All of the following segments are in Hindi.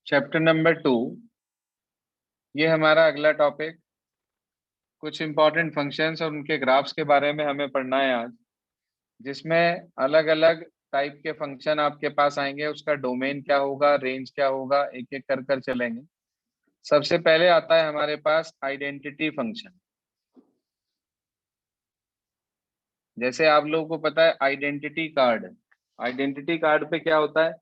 चैप्टर नंबर 2, ये हमारा अगला टॉपिक। कुछ इंपॉर्टेंट फंक्शंस और उनके ग्राफ्स के बारे में हमें पढ़ना है आज, जिसमें अलग अलग टाइप के फंक्शन आपके पास आएंगे। उसका डोमेन क्या होगा, रेंज क्या होगा, एक एक कर कर चलेंगे। सबसे पहले आता है हमारे पास आइडेंटिटी फंक्शन। जैसे आप लोगों को पता है आइडेंटिटी कार्ड। आइडेंटिटी कार्ड पे क्या होता है,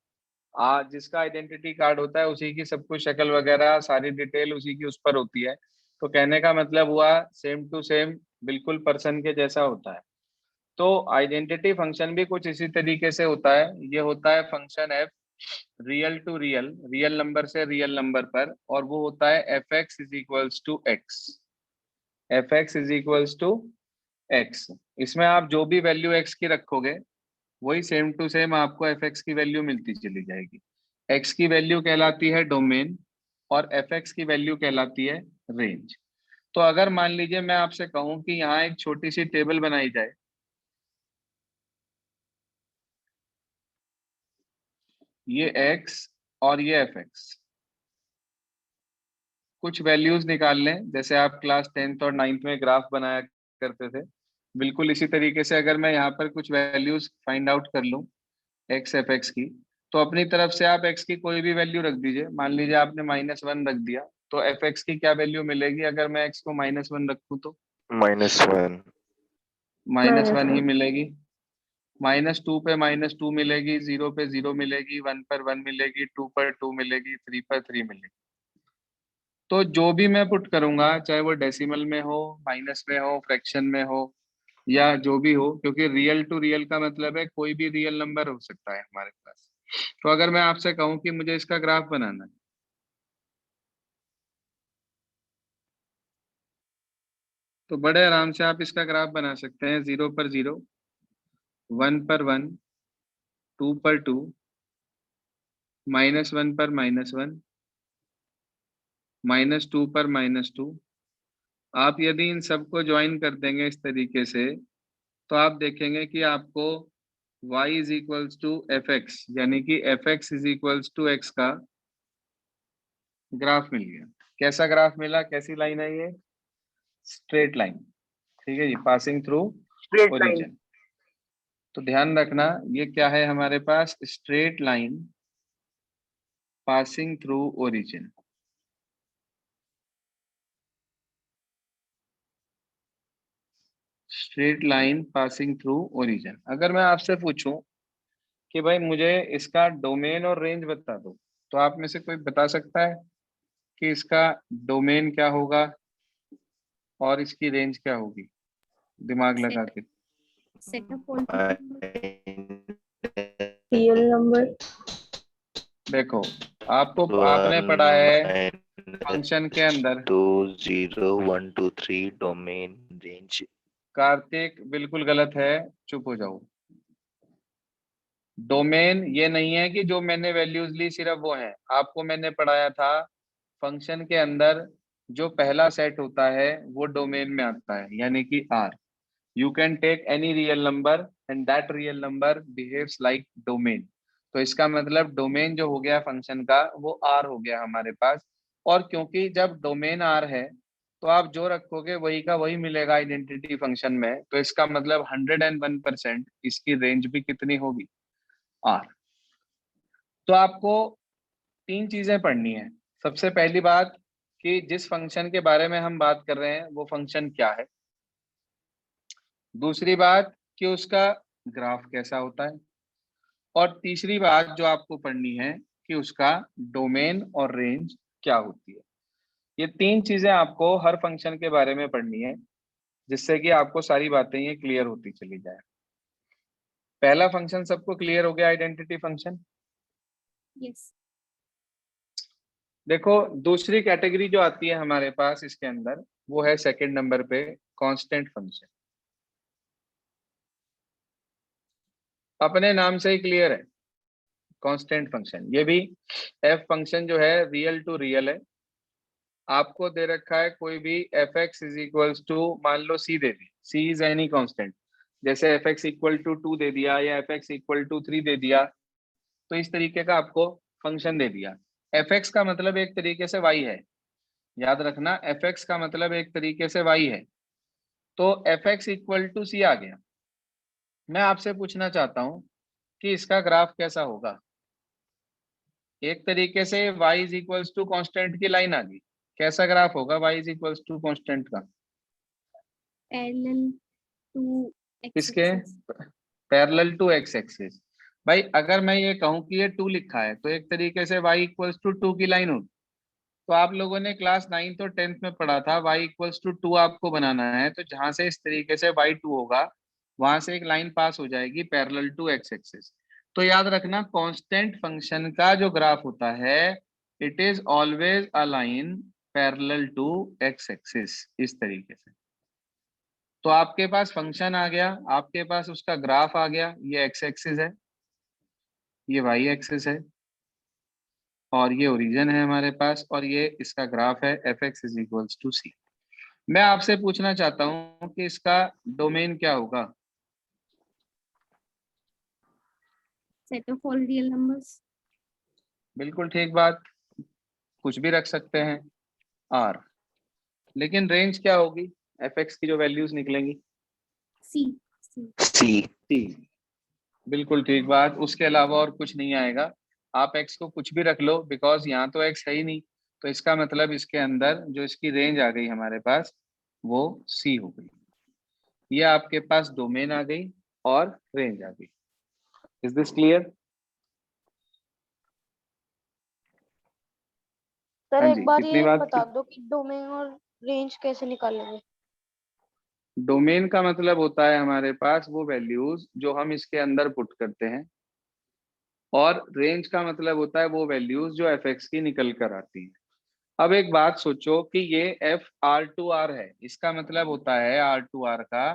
जिसका आइडेंटिटी कार्ड होता है उसी की सब कुछ शक्ल वगैरह सारी डिटेल उसी की उस पर होती है। तो कहने का मतलब हुआ सेम टू सेम, बिल्कुल पर्सन के जैसा होता है। तो आइडेंटिटी फंक्शन भी कुछ इसी तरीके से होता है। ये होता है function F, real to real, real number से रियल नंबर पर, और वो होता है F x is equals to X. F x is equals to X. इसमें आप जो भी वैल्यू एक्स की रखोगे वही सेम टू सेम आपको एफ एक्स की वैल्यू मिलती चली जाएगी। एक्स की वैल्यू कहलाती है डोमेन और एफ एक्स की वैल्यू कहलाती है रेंज। तो अगर मान लीजिए मैं आपसे कहूं कि यहाँ एक छोटी सी टेबल बनाई जाए, ये एक्स और ये एफ एक्स, कुछ वैल्यूज निकाल लें जैसे आप क्लास 10th और 9th में ग्राफ बनाया करते थे। बिल्कुल इसी तरीके से अगर मैं यहाँ पर कुछ वैल्यूज फाइंड आउट कर लूँ एक्स एफ एक्स की, तो अपनी तरफ से आप एक्स की कोई भी वैल्यू रख दीजिए। मान लीजिए आपने -1 रख दिया, तो एफ एक्स की क्या वैल्यू मिलेगी अगर मैं एक्स को -1 रखूँ तो? -1 -1 ही मिलेगी। -2 पे -2 मिलेगी, 0 पे 0 मिलेगी, 1 पर 1 मिलेगी, 2 पर 2 मिलेगी, 3 पर 3 मिलेगी। तो जो भी मैं पुट करूंगा, चाहे वो डेसिमल में हो, माइनस में हो, फ्रैक्शन में हो, या जो भी हो, क्योंकि रियल टू रियल का मतलब है कोई भी रियल नंबर हो सकता है हमारे पास। तो अगर मैं आपसे कहूं कि मुझे इसका ग्राफ बनाना है, तो बड़े आराम से आप इसका ग्राफ बना सकते हैं। 0 पर 0, 1 पर 1, 2 पर 2, -1 पर -1, -2 पर -2। आप यदि इन सबको ज्वाइन कर देंगे इस तरीके से, तो आप देखेंगे कि आपको y is equals to f x, यानी कि f x is equals to x का ग्राफ मिल गया। कैसा ग्राफ मिला, कैसी लाइन है ये? Straight line. ठीक है जी, passing through straight line. Origin. तो ध्यान रखना ये क्या है हमारे पास, straight line passing through origin. Straight line passing through origin. अगर मैं आपसे पूछूं कि भाई मुझे इसका डोमेन और रेंज बता दो, तो आप में से कोई बता सकता है कि इसका डोमेन क्या होगा और इसकी रेंज क्या होगी? दिमाग लगा के सेट ऑफ रियल नंबर। देखो, आपने पढ़ा है फंक्शन के अंदर। 2 0 1 2 3 डोमेन रेंज। कार्तिक बिल्कुल गलत है, चुप हो जाओ। डोमेन ये नहीं है कि जो मैंने वैल्यूज ली सिर्फ वो है। आपको मैंने पढ़ाया था फंक्शन के अंदर जो पहला सेट होता है वो डोमेन में आता है, यानी कि R. You can take any real number and that real number behaves like domain. तो इसका मतलब डोमेन जो हो गया फंक्शन का वो आर हो गया हमारे पास। और क्योंकि जब डोमेन आर है तो आप जो रखोगे वही का वही मिलेगा आइडेंटिटी फंक्शन में। तो इसका मतलब 101% इसकी रेंज भी कितनी होगी, आर। तो आपको तीन चीजें पढ़नी है। सबसे पहली बात कि जिस फंक्शन के बारे में हम बात कर रहे हैं वो फंक्शन क्या है। दूसरी बात कि उसका ग्राफ कैसा होता है। और तीसरी बात जो आपको पढ़नी है कि उसका डोमेन और रेंज क्या होती है। ये तीन चीजें आपको हर फंक्शन के बारे में पढ़नी है, जिससे कि आपको सारी बातें ये क्लियर होती चली जाए। पहला फंक्शन सबको क्लियर हो गया, आइडेंटिटी फंक्शन। यस। देखो, दूसरी कैटेगरी जो आती है हमारे पास इसके अंदर वो है सेकंड नंबर पे कांस्टेंट फंक्शन। अपने नाम से ही क्लियर है, कांस्टेंट फंक्शन। ये भी एफ फंक्शन जो है रियल टू रियल है। आपको दे रखा है कोई भी F x is equals to, मान लो सी दे दी, सी इज एनी कांस्टेंट। जैसे एफ एक्स इक्वल टू 2 दे दिया या एफ एक्स इक्वल टू 3 दे दिया, तो इस तरीके का आपको फंक्शन दे दिया। एफ एक्स का मतलब एक तरीके से वाई है, याद रखना एफ एक्स का मतलब एक तरीके से वाई है। तो एफ एक्स इक्वल टू सी आ गया। मैं आपसे पूछना चाहता हूं कि इसका ग्राफ कैसा होगा। एक तरीके से y is equals to constant की लाइन आ गई, कैसा ग्राफ होगा y is equals to constant का? पैरेलल टू एक्स किसके? Axis. Parallel to x axis. भाई अगर मैं ये कहूं कि ये 2 लिखा है तो एक तरीके से y इक्वल्स टू 2 की लाइन होगी। तो आप लोगों ने क्लास 9th और 10th में पढ़ा था y इक्वल्स टू 2 आपको बनाना है, तो जहां से इस तरीके से y2 होगा वहां से एक लाइन पास हो जाएगी पैरेलल टू एक्स एक्सिस। तो याद रखना कांस्टेंट फंक्शन का जो ग्राफ होता है it is always a line parallel to x axis, इस तरीके से। तो आपके पास फंक्शन आ गया, आपके पास उसका ग्राफ आ गया, ये एक्स एक्सिस है, ये वाई एक्सिस है, और ये ओरिजिन है हमारे पास, और ये इसका ग्राफ है F x is equals to c. मैं आपसे पूछना चाहता हूं कि इसका डोमेन क्या होगा? Set of all real numbers. बिल्कुल ठीक बात, कुछ भी रख सकते हैं आर, लेकिन रेंज क्या होगी एफ एक्स की जो वैल्यूज निकलेंगी? सी सी। सी। सी, बिल्कुल ठीक बात, उसके अलावा और कुछ नहीं आएगा। आप एक्स को कुछ भी रख लो, बिकॉज यहाँ तो एक्स है ही नहीं, तो इसका मतलब इसके अंदर जो इसकी रेंज आ गई हमारे पास वो सी हो गई। ये आपके पास डोमेन आ गई और रेंज आ गई। Is this clear? सर हाँ एक जी, बार इतनी ये बात बता दो कि डोमेन और रेंज कैसे निकालेंगे। डोमेन का मतलब होता है हमारे पास वो वैल्यूज जो हम इसके अंदर पुट करते हैं, और रेंज का मतलब होता है वो वैल्यूज जो एफ एक्स की निकल कर आती है। अब एक बात सोचो कि ये एफ आर टू आर है, इसका मतलब होता है आर टू आर का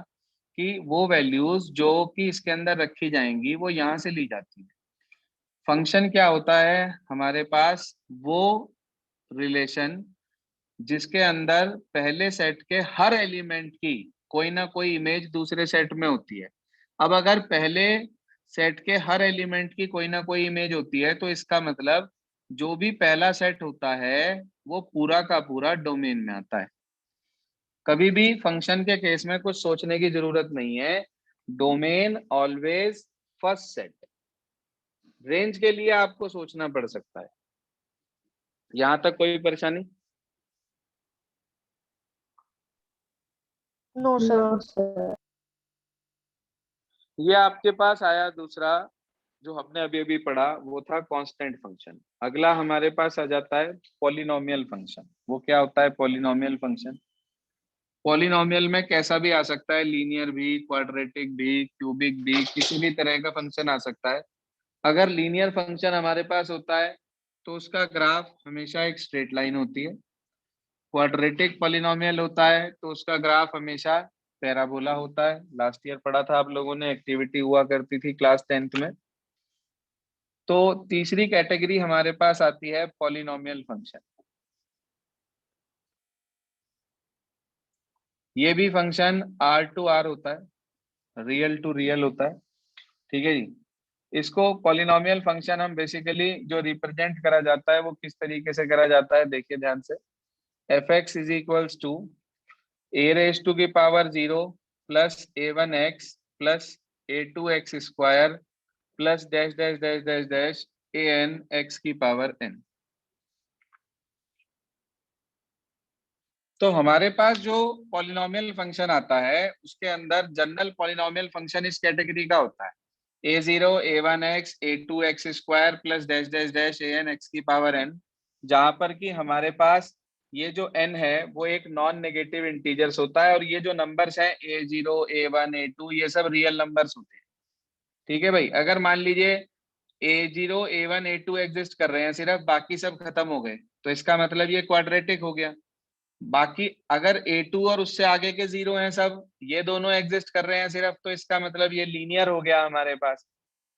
कि वो वैल्यूज जो कि इसके अंदर रखी जाएंगी वो यहाँ से ली जाती है। फंक्शन क्या होता है हमारे पास? वो रिलेशन जिसके अंदर पहले सेट के हर एलिमेंट की कोई ना कोई इमेज दूसरे सेट में होती है। अब अगर पहले सेट के हर एलिमेंट की कोई ना कोई इमेज होती है तो इसका मतलब जो भी पहला सेट होता है वो पूरा का पूरा डोमेन में आता है। कभी भी फंक्शन के केस में कुछ सोचने की जरूरत नहीं है, domain always first set. Range के लिए आपको सोचना पड़ सकता है। यहां तक कोई परेशानी? No sir. सर। ये आपके पास आया दूसरा जो हमने अभी अभी पढ़ा, वो था कांस्टेंट फंक्शन। अगला हमारे पास आ जाता है पॉलिनोमियल फंक्शन। वो क्या होता है पॉलिनोमियल फंक्शन? पॉलिनोमियल में कैसा भी आ सकता है, लीनियर भी, क्वाड्रेटिक भी, क्यूबिक भी, किसी भी तरह का फंक्शन आ सकता है। अगर लीनियर फंक्शन हमारे पास होता है तो उसका ग्राफ हमेशा एक स्ट्रेट लाइन होती है। क्वाड्रेटिक पॉलिनोमियल होता है तो उसका ग्राफ हमेशा पैराबोला होता है। लास्ट ईयर पढ़ा था आप लोगों ने, एक्टिविटी हुआ करती थी क्लास 10th में। तो तीसरी कैटेगरी हमारे पास आती है पॉलिनोमियल फंक्शन। ये भी फंक्शन आर टू आर होता है, रियल टू रियल होता है। ठीक है जी। इसको पॉलिनोमियल फंक्शन हम बेसिकली जो रिप्रेजेंट करा जाता है वो किस तरीके से करा जाता है, देखिए ध्यान से। F x is equals to a raise to की power 0 plus a one x plus a two x square plus dash dash dash dash dash a n x की पावर एन। तो हमारे पास जो पॉलिनोमियल फंक्शन आता है उसके अंदर जनरल पॉलिनोमियल फंक्शन इस कैटेगरी का होता है, a zero a one x a two x square plus dash dash dash a n x की पावर एन, जहां पर कि हमारे पास ये जो एन है वो एक नॉन नेगेटिव इंटीजर्स होता है, और ये जो नंबर्स हैं a zero a one a two ये सब रियल नंबर्स होते हैं। ठीक है भाई, अगर मान लीजिए a zero a one a two exist कर रहे हैं सिर्फ, बाकी सब खत्म हो गए, तो इसका मतलब ये क्वाड्रेटिक हो गया। बाकी अगर A2 और उससे आगे के जीरो हैं सब, ये दोनों एग्जिस्ट कर रहे हैं सिर्फ, तो इसका मतलब ये लीनियर हो गया हमारे पास।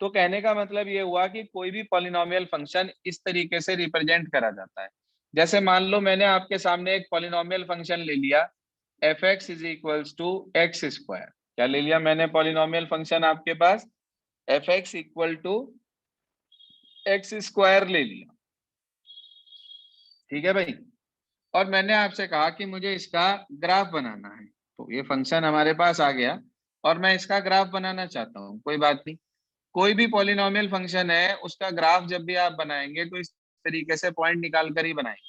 तो कहने का मतलब ये हुआ कि कोई भी पॉलिनोमियल फंक्शन इस तरीके से रिप्रेजेंट करा जाता है। जैसे मान लो मैंने आपके सामने एक पॉलिनोमियल फंक्शन ले लिया f x is equals to x square. क्या ले लिया मैंने पॉलिनोमियल फंक्शन आपके पास? F x equal to x square ले लिया। ठीक है भाई। और मैंने आपसे कहा कि मुझे इसका ग्राफ बनाना है, तो ये फंक्शन हमारे पास आ गया और मैं इसका ग्राफ बनाना चाहता हूँ। कोई बात नहीं, कोई भी पॉलिनोमियल फंक्शन है उसका ग्राफ जब भी आप बनाएंगे तो इस तरीके से पॉइंट निकाल कर ही बनाएंगे,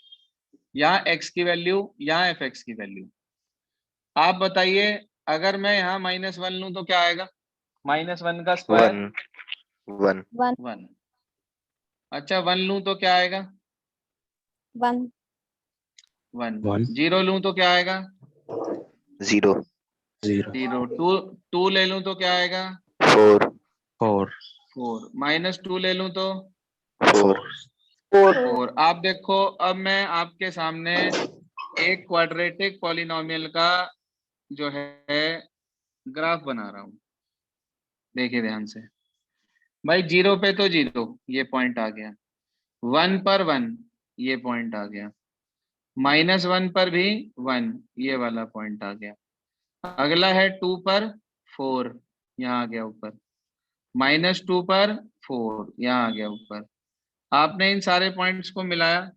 यहाँ x की वैल्यू, यहाँ fx की वैल्यू। आप बताइए, अगर मैं यहाँ -1 लूं तो क्या आएगा? -1 का स्क्वायर 1 1। अच्छा 1 लूं तो क्या आएगा? 1 1। 1 0 लूं तो क्या आएगा? 0 0 0। 2 ले लूं तो क्या आएगा? 4 4 4। -2 ले लूं तो 4 4। आप देखो, अब मैं आपके सामने एक क्वाड्रेटिक पॉलिनोमियल का जो है ग्राफ बना रहा हूं। देखिए ध्यान से भाई, 0 पे तो 0 ये पॉइंट आ गया, 1 पर 1 ये पॉइंट आ गया, -1 पर भी 1 ये वाला पॉइंट आ गया, अगला है 2 पर 4 यहाँ आ गया ऊपर, -2 पर 4 यहाँ आ गया ऊपर। आपने इन सारे पॉइंट्स को मिलाया,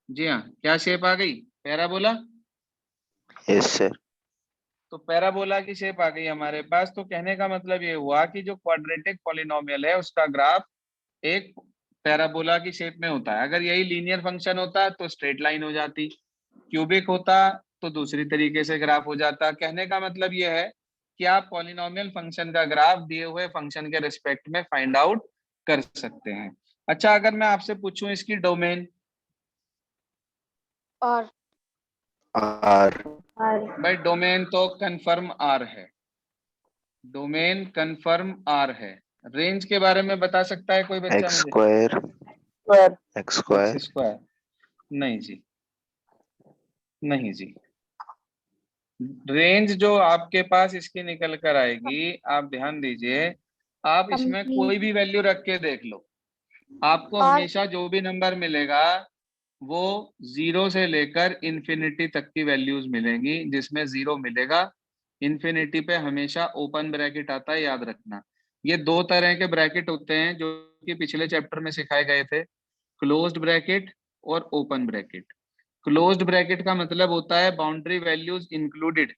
जी हाँ, क्या शेप आ गई? पैराबोला। Yes sir. तो पैराबोला की शेप आ गई हमारे पास। तो कहने का मतलब ये हुआ कि जो क्वाड्रेटिक पॉलिनोमियल है उसका ग्राफ एक पैराबोला की शेप में होता है। अगर यही लीनियर फंक्शन होता तो स्ट्रेट लाइन हो जाती, क्यूबिक होता तो दूसरी तरीके से ग्राफ हो जाता। कहने का मतलब ये है कि आप पॉलिनोमियल फंक्शन का ग्राफ दिए हुए फंक्शन के रिस्पेक्ट में फाइंड आउट कर सकते हैं। अच्छा, अगर मैं आपसे पूछूं इसकी डोमेन, और R भाई डोमेन तो कन्फर्म आर है, डोमेन कन्फर्म आर है। रेंज के बारे में बता सकता है कोई बच्चा x मुझे? Square x x square square? नहीं जी, नहीं जी। रेंज जो आपके पास इसकी निकल कर आएगी, आप ध्यान दीजिए, आप इसमें कोई भी वैल्यू रख के देख लो, आपको और हमेशा जो भी नंबर मिलेगा वो 0 से लेकर इन्फिनिटी तक की वैल्यूज मिलेंगी। जिसमें 0 मिलेगा, इन्फिनिटी पे हमेशा ओपन ब्रैकेट आता है, याद रखना। ये दो तरह के ब्रैकेट होते हैं जो कि पिछले चैप्टर में सिखाए गए थे, क्लोज्ड ब्रैकेट और ओपन ब्रैकेट। क्लोज्ड ब्रैकेट का मतलब होता है बाउंड्री वैल्यूज इंक्लूडेड,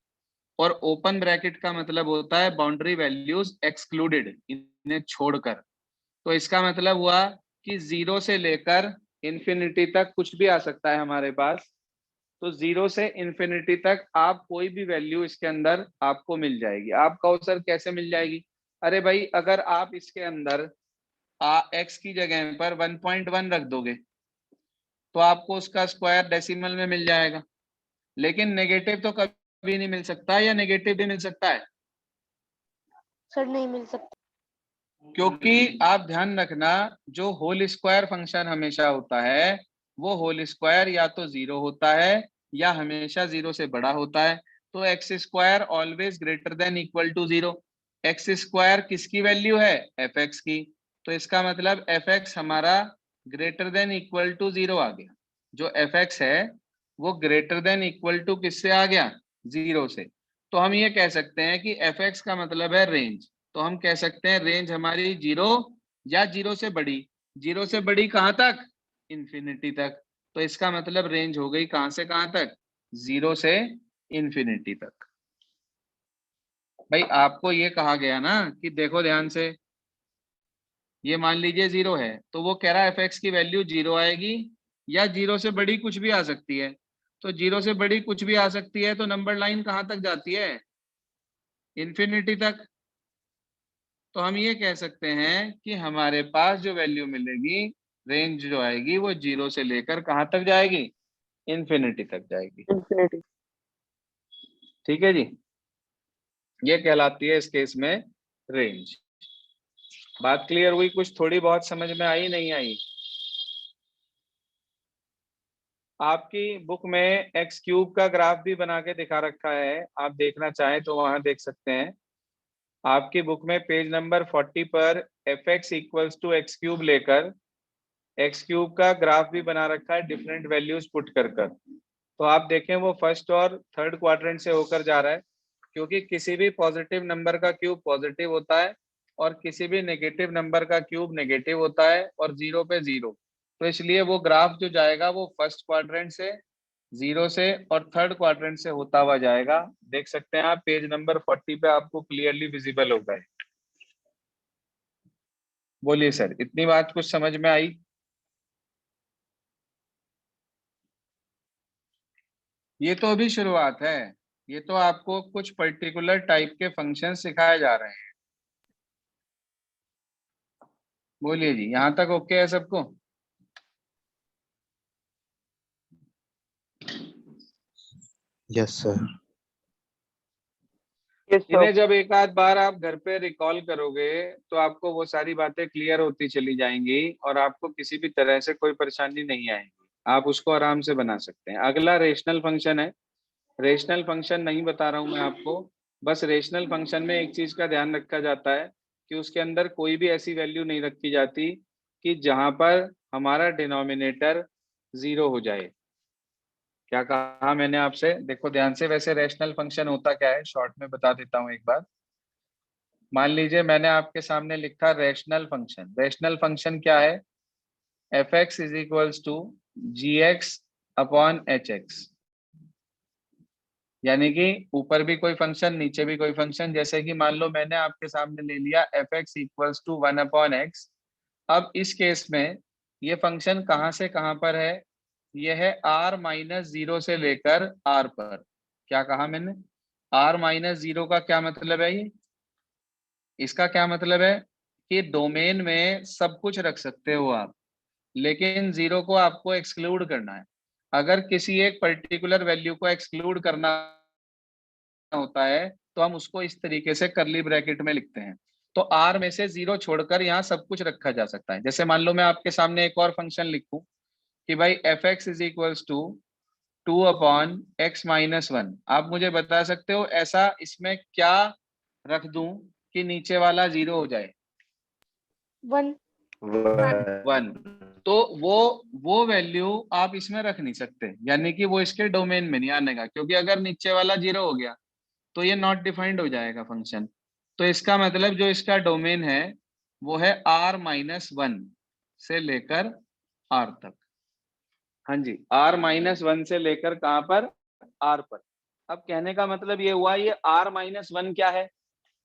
और ओपन ब्रैकेट का मतलब होता है बाउंड्री वैल्यूज एक्सक्लूडेड, इन्हें छोड़कर। तो इसका मतलब हुआ कि 0 से लेकर इन्फिनिटी तक कुछ भी आ सकता है हमारे पास। तो 0 से इन्फिनिटी तक आप कोई भी वैल्यू इसके अंदर आपको मिल जाएगी। आप कहो सर कैसे मिल जाएगी? अरे भाई, अगर आप इसके अंदर x की जगह पर 1.1 रख दोगे तो आपको उसका स्क्वायर डेसिमल में मिल जाएगा। लेकिन नेगेटिव तो कभी नहीं मिल सकता, या नेगेटिव भी मिल सकता है? सर नहीं मिल सकता। क्योंकि आप ध्यान रखना, जो होल स्क्वायर फंक्शन हमेशा होता है वो होल स्क्वायर या तो 0 होता है या हमेशा 0 से बड़ा होता है। तो x square always greater than equal to 0। X square किसकी वैल्यू है? एफ एक्स की। तो इसका मतलब एफ एक्स हमारा ग्रेटर देन इक्वल टू 0 आ गया। जो एफ एक्स है वो ग्रेटर देन इक्वल टू किससे आ गया? 0 से। तो हम ये कह सकते हैं कि एफ एक्स का मतलब है रेंज। तो हम कह सकते हैं रेंज हमारी 0 या 0 से बड़ी। 0 से बड़ी कहां तक? इन्फिनिटी तक। तो इसका मतलब रेंज हो गई कहां से कहां तक? 0 से इन्फिनिटी तक। भाई आपको ये कहा गया ना कि देखो ध्यान से, ये मान लीजिए 0 है तो वो कह रहा है एफ एक्स की वैल्यू 0 आएगी या 0 से बड़ी कुछ भी आ सकती है। तो 0 से बड़ी कुछ भी आ सकती है तो नंबर लाइन कहां तक जाती है? इन्फिनिटी तक। तो हम ये कह सकते हैं कि हमारे पास जो वैल्यू मिलेगी, रेंज जो आएगी, वो 0 से लेकर कहां तक जाएगी? इन्फिनिटी तक जाएगी। इन्फिनिटी। ठीक है जी, ये कहलाती है इस केस में रेंज। बात क्लियर हुई? कुछ थोड़ी बहुत समझ में आई नहीं आई? आपकी बुक में एक्स क्यूब का ग्राफ भी बना के दिखा रखा है, आप देखना चाहें तो वहां देख सकते हैं। आपकी बुक में पेज नंबर 40 पर f x equals to x cube लेकर एक्स क्यूब का ग्राफ भी बना रखा है डिफरेंट वैल्यूज पुट कर। तो आप देखें वो फर्स्ट और थर्ड क्वाड्रेंट से होकर जा रहा है, क्योंकि किसी भी पॉजिटिव नंबर का क्यूब पॉजिटिव होता है और किसी भी नेगेटिव नंबर का क्यूब नेगेटिव होता है, और 0 पे 0। तो इसलिए वो ग्राफ जो जाएगा वो फर्स्ट क्वाड्रेंट से, 0 से और थर्ड क्वाड्रेंट से होता हुआ जाएगा। देख सकते हैं आप पेज नंबर 40 पे आपको क्लियरली विजिबल होगा। बोलिए सर, इतनी बात कुछ समझ में आई? ये तो अभी शुरुआत है, ये तो आपको कुछ पर्टिकुलर टाइप के फंक्शन सिखाए जा रहे हैं। बोलिए जी, यहां तक ओके है सबको? Yes sir. इन्हें जब एक आध बार आप घर पे रिकॉल करोगे तो आपको वो सारी बातें क्लियर होती चली जाएंगी और आपको किसी भी तरह से कोई परेशानी नहीं आएगी, आप उसको आराम से बना सकते हैं। अगला रेशनल फंक्शन है। रेशनल फंक्शन नहीं बता रहा हूं मैं आपको, बस रेशनल फंक्शन में एक चीज का ध्यान रखा जाता है कि उसके अंदर कोई भी ऐसी वैल्यू नहीं रखी जाती कि जहां पर हमारा डिनोमिनेटर 0 हो जाए। क्या कहा मैंने आपसे? देखो ध्यान से, वैसे रेशनल फंक्शन होता क्या है शॉर्ट में बता देता हूं एक बार। मान लीजिए मैंने आपके सामने लिखा रेशनल फंक्शन। रेशनल फंक्शन क्या है? F x is equals to g x upon h x, यानी कि ऊपर भी कोई फंक्शन नीचे भी कोई फंक्शन। जैसे कि मान लो मैंने आपके सामने ले लिया f x equals to 1 upon x. अब इस केस में ये फंक्शन कहाँ से कहाँ पर है? ये है r माइनस 0 से लेकर r पर। क्या कहा मैंने? r माइनस 0 का क्या मतलब है? ये इसका क्या मतलब है कि डोमेन में सब कुछ रख सकते हो आप, लेकिन 0 को आपको एक्सक्लूड करना है। अगर किसी एक पर्टिकुलर वैल्यू को एक्सक्लूड करना होता है तो हम उसको इस तरीके से करली ब्रैकेट में लिखते हैं। तो r में से 0 छोड़कर यहाँ सब कुछ रखा जा सकता है। जैसे मान लो मैं आपके सामने एक और फंक्शन लिखूं कि भाई f x is equals to 2 upon x minus 1। आप मुझे बता सकते हो ऐसा इसमें क्या रख दूं कि नीचे वाला 0 हो जाए? 1 1। तो वो वैल्यू आप इसमें रख नहीं सकते, यानी कि वो इसके डोमेन में नहीं आने का, क्योंकि अगर नीचे वाला 0 हो गया तो ये नॉट डिफाइंड हो जाएगा फंक्शन। तो इसका मतलब जो इसका डोमेन है वो है r-1 से लेकर r तक। हाँ जी, r-1 से लेकर कहां पर? r पर। अब कहने का मतलब ये हुआ, ये r-1 क्या है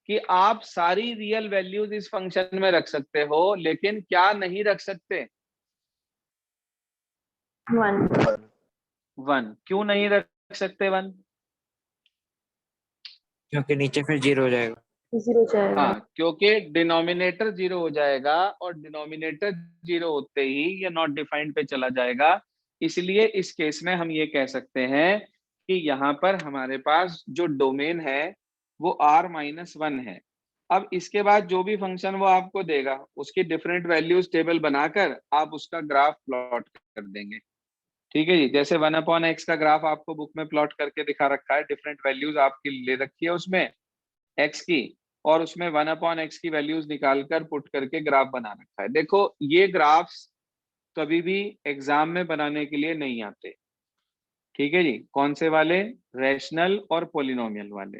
कि आप सारी रियल वैल्यूज इस फंक्शन में रख सकते हो, लेकिन क्या नहीं रख सकते? 1। क्यों नहीं रख सकते 1? क्योंकि नीचे फिर 0 हो जाएगा। 0 जाएगा। हाँ, क्योंकि डिनोमिनेटर 0 हो जाएगा और डिनोमिनेटर 0 होते ही ये नॉट डिफाइंड पे चला जाएगा। इसलिए इस केस में हम ये कह सकते हैं कि यहाँ पर हमारे पास जो डोमेन है वो r-1 है। अब इसके बाद जो भी फंक्शन वो आपको देगा उसकी डिफरेंट वैल्यूज टेबल बनाकर आप उसका ग्राफ प्लॉट कर देंगे। ठीक है जी, जैसे 1 अपॉन एक्स का ग्राफ आपको बुक में प्लॉट करके दिखा रखा है, डिफरेंट वैल्यूज आपकी ले रखी है उसमें एक्स की, और उसमें 1 अपॉन एक्स की वैल्यूज निकालकर पुट करके ग्राफ बना रखा है। देखो ये ग्राफ्स कभी भी एग्जाम में बनाने के लिए नहीं आते। ठीक है जी, कौन से वाले? रैशनल और पॉलिनोमियल वाले।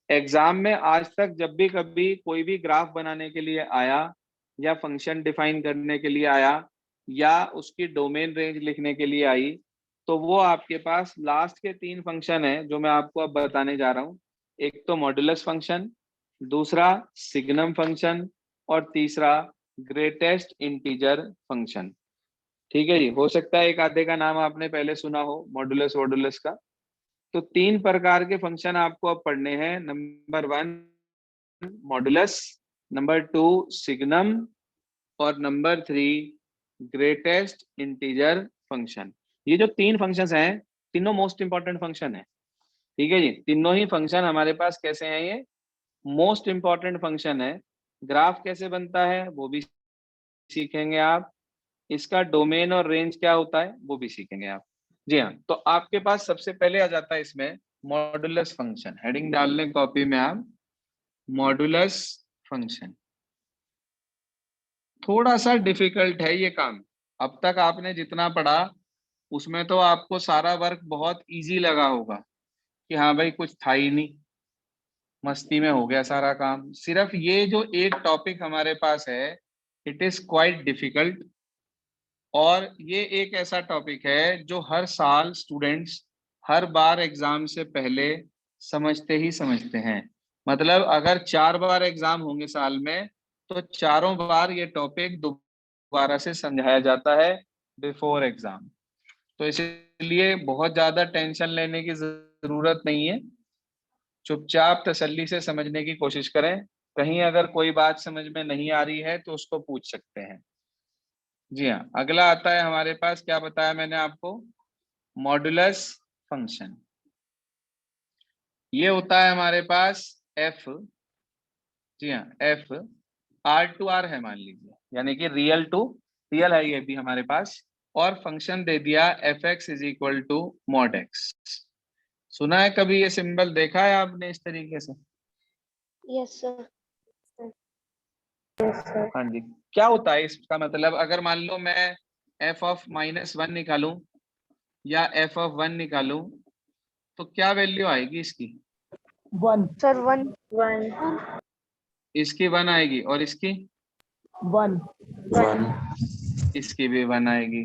एग्जाम में आज तक जब भी कभी कोई भी ग्राफ बनाने के लिए आया या फंक्शन डिफाइन करने के लिए आया या उसकी डोमेन रेंज लिखने के लिए आई, तो वो आपके पास लास्ट के 3 फंक्शन है जो मैं आपको अब बताने जा रहा हूँ। एक तो मॉडुलस फंक्शन, दूसरा सिग्नम फंक्शन और तीसरा ग्रेटेस्ट इंटीजर फंक्शन। ठीक है जी, हो सकता है एक आधे का नाम आपने पहले सुना हो मॉडुलस वॉडुलस का। तो 3 प्रकार के फंक्शन आपको अब पढ़ने हैं। नंबर 1 मॉडुलस, नंबर 2 सिग्नम और नंबर 3 ग्रेटेस्ट इंटीजर फंक्शन। ये जो 3 फंक्शंस हैं तीनों मोस्ट इंपॉर्टेंट फंक्शन है। ठीक है जी, तीनों ही फंक्शन हमारे पास कैसे हैं? ये मोस्ट इंपॉर्टेंट फंक्शन है। ग्राफ कैसे बनता है वो भी सीखेंगे आप, इसका डोमेन और रेंज क्या होता है वो भी सीखेंगे आप। जी हाँ, तो आपके पास सबसे पहले आ जाता है इसमें मॉडुलस फंक्शन। हेडिंग डाल लें कॉपी में आप, मॉडुलस फंक्शन। थोड़ा सा डिफिकल्ट है ये काम। अब तक आपने जितना पढ़ा उसमें तो आपको सारा वर्क बहुत इजी लगा होगा कि हाँ भाई कुछ था ही नहीं, मस्ती में हो गया सारा काम। सिर्फ ये जो एक टॉपिक हमारे पास है, इट इज क्वाइट डिफिकल्ट। और ये एक ऐसा टॉपिक है जो हर साल स्टूडेंट्स हर बार एग्जाम से पहले समझते ही समझते हैं। मतलब अगर 4 बार एग्जाम होंगे साल में, तो चारों बार ये टॉपिक दोबारा से समझाया जाता है बिफोर एग्जाम। तो इसलिए बहुत ज्यादा टेंशन लेने की जरूरत नहीं है, चुपचाप तसल्ली से समझने की कोशिश करें। कहीं अगर कोई बात समझ में नहीं आ रही है तो उसको पूछ सकते हैं। जी हाँ, अगला आता है हमारे पास, क्या बताया मैंने आपको, मॉडुलस फंक्शन। ये होता है हमारे पास एफ, जी हाँ एफ आर टू आर है मान लीजिए, यानी कि रियल टू रियल है ये भी हमारे पास, और फंक्शन दे दिया f x is equal to mod x. सुना है कभी ये सिंबल, देखा है आपने इस तरीके से? Yes sir. हाँ जी। क्या होता है इसका मतलब, अगर मान लो मैं एफ ऑफ -1 निकालूं या एफ ऑफ 1 निकालूं, तो क्या वैल्यू आएगी इसकी? 1 सर 1 इसकी 1 आएगी, और इसकी 1 इसकी भी 1 आएगी।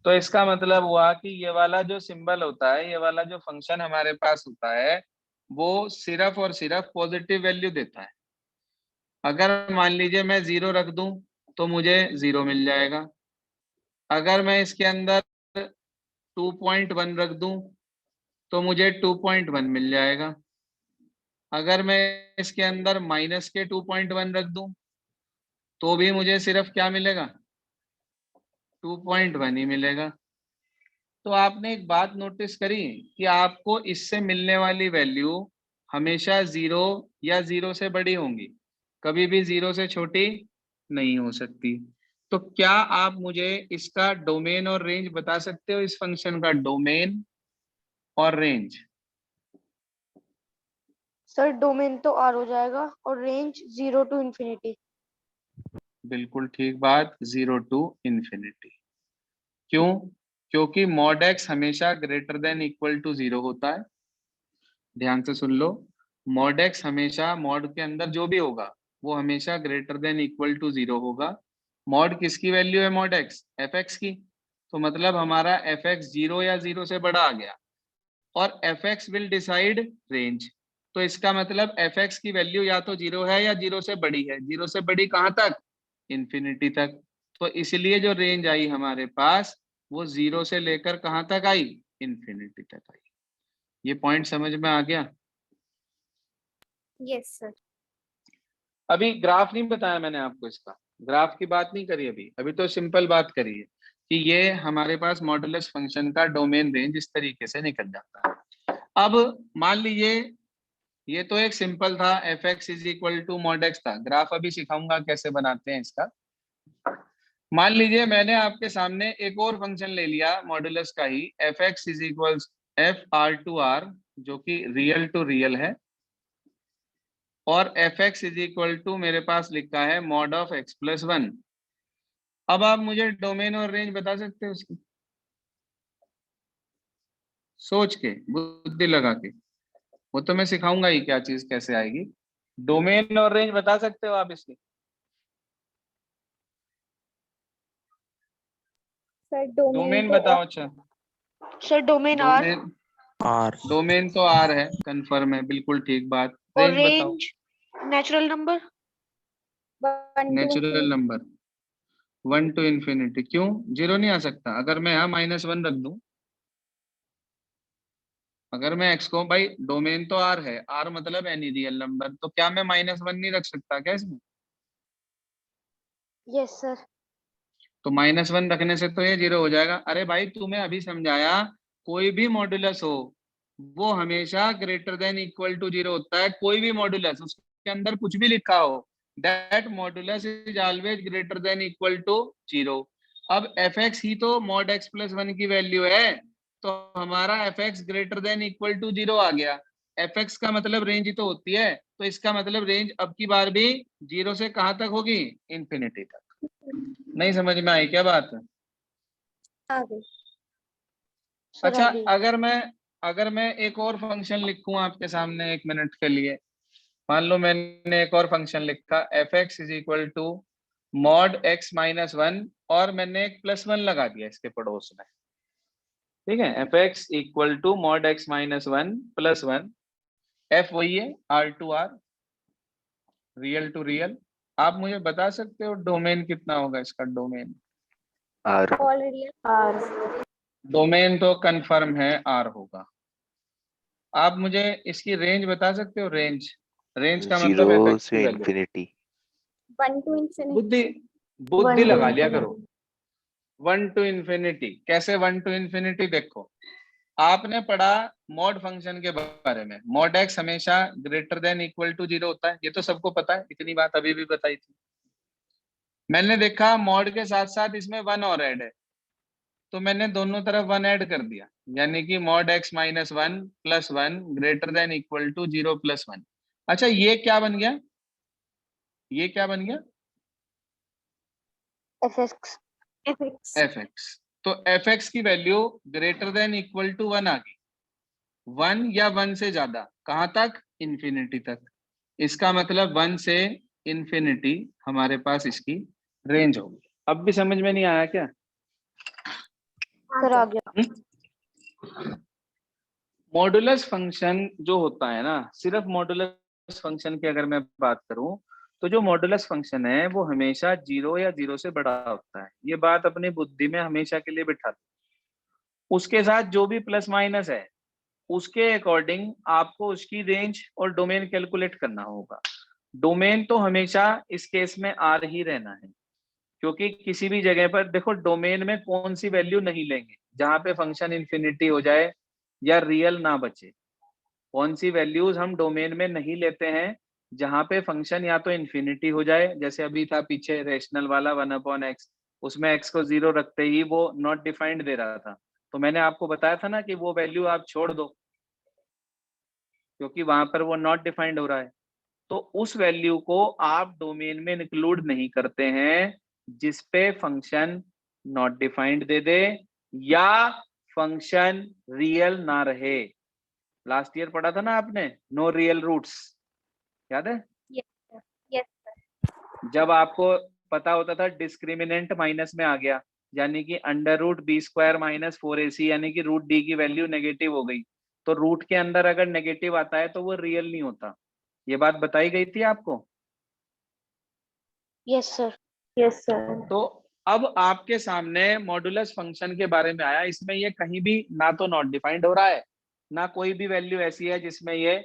तो इसका मतलब हुआ कि ये वाला जो सिंबल होता है, ये वाला जो फंक्शन हमारे पास होता है, वो सिर्फ और सिर्फ पॉजिटिव वैल्यू देता है। अगर मान लीजिए मैं 0 रख दूं तो मुझे 0 मिल जाएगा। अगर मैं इसके अंदर 2.1 रख दूं तो मुझे 2.1 मिल जाएगा। अगर मैं इसके अंदर माइनस के 2.1 रख दूं तो भी मुझे सिर्फ क्या मिलेगा, 2.1 ही मिलेगा। तो आपने एक बात नोटिस करी कि आपको इससे मिलने वाली वैल्यू हमेशा 0 या 0 से बड़ी होंगी, कभी भी 0 से छोटी नहीं हो सकती। तो क्या आप मुझे इसका डोमेन और रेंज बता सकते हो, इस फंक्शन का डोमेन और रेंज? सर डोमेन तो आर हो जाएगा और रेंज 0 to infinity। बिल्कुल ठीक बात, 0 to infinity। क्यों? क्योंकि मॉड एक्स हमेशा ग्रेटर देन इक्वल टू 0 होता है। ध्यान से सुन लो, मॉड एक्स हमेशा, मॉड के अंदर जो भी होगा वो हमेशा ग्रेटर देन इक्वल टू 0 होगा। मॉड किसकी वैल्यू है, मॉड एक्स एफ एक्स की। तो मतलब हमारा एफ एक्स 0 या 0 से बड़ा आ गया, और f x will decide range. तो इसका मतलब एफ एक्स की वैल्यू या तो 0 है या 0 से बड़ी है। 0 से बड़ी कहाँ तक? इन्फिनिटी तक। तो इसलिए जो रेंज आई हमारे पास वो 0 से लेकर कहाँ तक आई, इन्फिनिटी तक आई। ये पॉइंट समझ में आ गया? Yes, sir. अभी ग्राफ नहीं बताया मैंने आपको, इसका ग्राफ की बात नहीं करी अभी, अभी तो सिंपल बात करी है कि ये हमारे पास मॉडुलस फंक्शन का डोमेन रेंज इस तरीके से निकल जाता है। अब मान लीजिए ये तो एक सिंपल था, f x is equal to mod x था। ग्राफ अभी सिखाऊंगा कैसे बनाते हैं इसका। मान लीजिए मैंने आपके सामने एक और फंक्शन ले लिया मॉडुलस का ही, f x is equal f R to R, जो कि रियल टू रियल है, और f x is equal to मेरे पास लिखा है मॉड ऑफ एक्स प्लस 1। अब आप मुझे डोमेन और रेंज बता सकते हो उसकी, सोच के, बुद्धि लगा के। वो तो मैं सिखाऊंगा ही क्या चीज कैसे आएगी। डोमेन और रेंज बता सकते हो आप इसकी? Sir, डोमेन बताओ। अच्छा, sir domain R domain, R domain तो आर है, कंफर्म है, बिल्कुल ठीक बात। और रेंज बताओ। Range natural number 1 to natural number 1 to infinity. क्यों 0 नहीं आ सकता? अगर मैं यहाँ -1 रख दूं, अगर मैं एक्स को, भाई डोमेन तो आर है, आर मतलब एनी रियल नंबर, तो क्या मैं -1 नहीं रख सकता क्या इसमें? Yes sir. तो -1 रखने से तो ये 0 हो जाएगा। अरे भाई तुम्हें अभी समझाया, कोई भी मॉड्यूलस हो वो हमेशा ग्रेटर देन इक्वल टू 0 होता है। कोई भी मॉड्यूलस, उसके अंदर कुछ भी लिखा हो, that modulus is always greater than equal to 0। अब एफ एक्स ही तो मॉड एक्स प्लस 1 की वैल्यू है, तो हमारा f x greater than equal to 0 आ गया। एफ एक्स का मतलब रेंज ही तो होती है, तो इसका मतलब रेंज अब की बार भी 0 से कहाँ तक होगी, इन्फिनिटी तक। नहीं समझ में आई क्या बात? आगे। सर अच्छा, आगे। अगर मैं एक और फंक्शन लिखूं आपके सामने 1 मिनट के लिए, मान लो मैंने एक और फंक्शन लिखा f x is equal to mod x minus 1 और मैंने एक +1 लगा दिया इसके पड़ोस में, ठीक है। F x equal to mod x minus 1 +1, f वही है R to R, real to real. आप मुझे बता सकते हो डोमेन कितना होगा इसका? Domain R already R domain तो कंफर्म है R होगा। आप मुझे इसकी रेंज बता सकते हो? रेंज का मतलब 0 fx की से वैल्यू। infinity। 1 to infinity. बुद्धि 1 to लगा लिया infinity। करो। 1 टू इन्फिनिटी कैसे? 1 टू इन्फिनिटी देखो, आपने पढ़ा मॉड फंक्शन के बारे में, मॉड x हमेशा ग्रेटर देन इक्वल टू 0 होता है, ये तो सबको पता है, इतनी बात अभी भी बताई थी। मैंने देखा मॉड के साथ साथ इसमें 1 और ऐड है, तो मैंने दोनों तरफ 1 ऐड कर दिया, यानी कि mod x minus 1 +1 greater than equal to 0 +1। अच्छा, ये क्या बन गया? ये क्या बन गया? fx fx. fx। तो fx की value greater than equal to 1 आ गई, 1 या 1 से ज्यादा, कहां तक? इन्फिनिटी तक। इसका मतलब 1 से इन्फिनिटी हमारे पास इसकी रेंज होगी। अब भी समझ में नहीं आया क्या? सर आ गया। मॉडुलस फंक्शन जो होता है ना, सिर्फ मॉडुलस फंक्शन की अगर मैं बात करूं तो जो मॉडुलस फंक्शन है वो हमेशा 0 या 0 से बड़ा होता है। ये बात अपनी बुद्धि में हमेशा के लिए बिठा दो। उसके साथ जो भी प्लस माइनस है उसके अकॉर्डिंग आपको उसकी रेंज और डोमेन कैलकुलेट करना होगा। डोमेन तो हमेशा इस केस में आर ही रहना है, क्योंकि किसी भी जगह पर देखो डोमेन में कौन सी वैल्यू नहीं लेंगे जहां पे फंक्शन इन्फिनिटी हो जाए या रियल ना बचे। कौन सी वैल्यूज हम डोमेन में नहीं लेते हैं जहां पे फंक्शन या तो इन्फिनिटी हो जाए, जैसे अभी था पीछे रेशनल वाला 1/x, उसमें x को 0 रखते ही वो नॉट डिफाइंड दे रहा था, तो मैंने आपको बताया था ना कि वो वैल्यू आप छोड़ दो क्योंकि वहां पर वो नॉट डिफाइंड हो रहा है। तो उस वैल्यू को आप डोमेन में इंक्लूड नहीं करते हैं जिसपे फंक्शन नॉट डिफाइंड दे दे या फंक्शन रियल ना रहे। लास्ट ईयर पढ़ा था ना आपने, नो रियल रूट्स, याद है? Yes, sir. जब आपको पता होता था डिस्क्रिमिनेंट माइनस में आ गया, यानी कि √b² - 4ac, यानी कि √d की वैल्यू नेगेटिव हो गई, तो रूट के अंदर अगर नेगेटिव आता है तो वो रियल नहीं होता। ये बात बताई गई थी आपको। Yes sir. Yes, sir. तो अब आपके सामने मॉडुलस फंक्शन के बारे में आया, इसमें ये कहीं भी ना तो नॉट डिफाइंड हो रहा है ना कोई भी वैल्यू ऐसी है जिसमें ये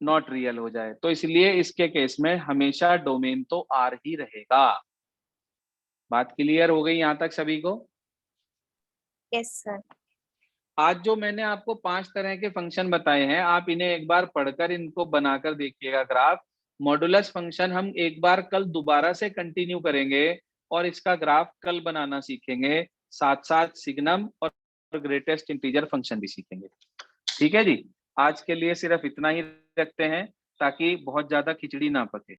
नॉट रियल हो जाए, तो इसलिए इसके केस में हमेशा डोमेन तो आर ही रहेगा। बात क्लियर हो गई यहां तक सभी को? Yes, sir. आज जो मैंने आपको 5 तरह के फंक्शन बताए हैं, आप इन्हें एक बार पढ़कर इनको बनाकर देखिएगा ग्राफ। मॉडुलस फंक्शन हम एक बार कल दोबारा से कंटिन्यू करेंगे और इसका ग्राफ कल बनाना सीखेंगे, साथ साथ सिग्नम और ग्रेटेस्ट इंटीजर फंक्शन भी सीखेंगे। ठीक है जी, आज के लिए सिर्फ इतना ही रखते हैं ताकि बहुत ज्यादा खिचड़ी ना पके।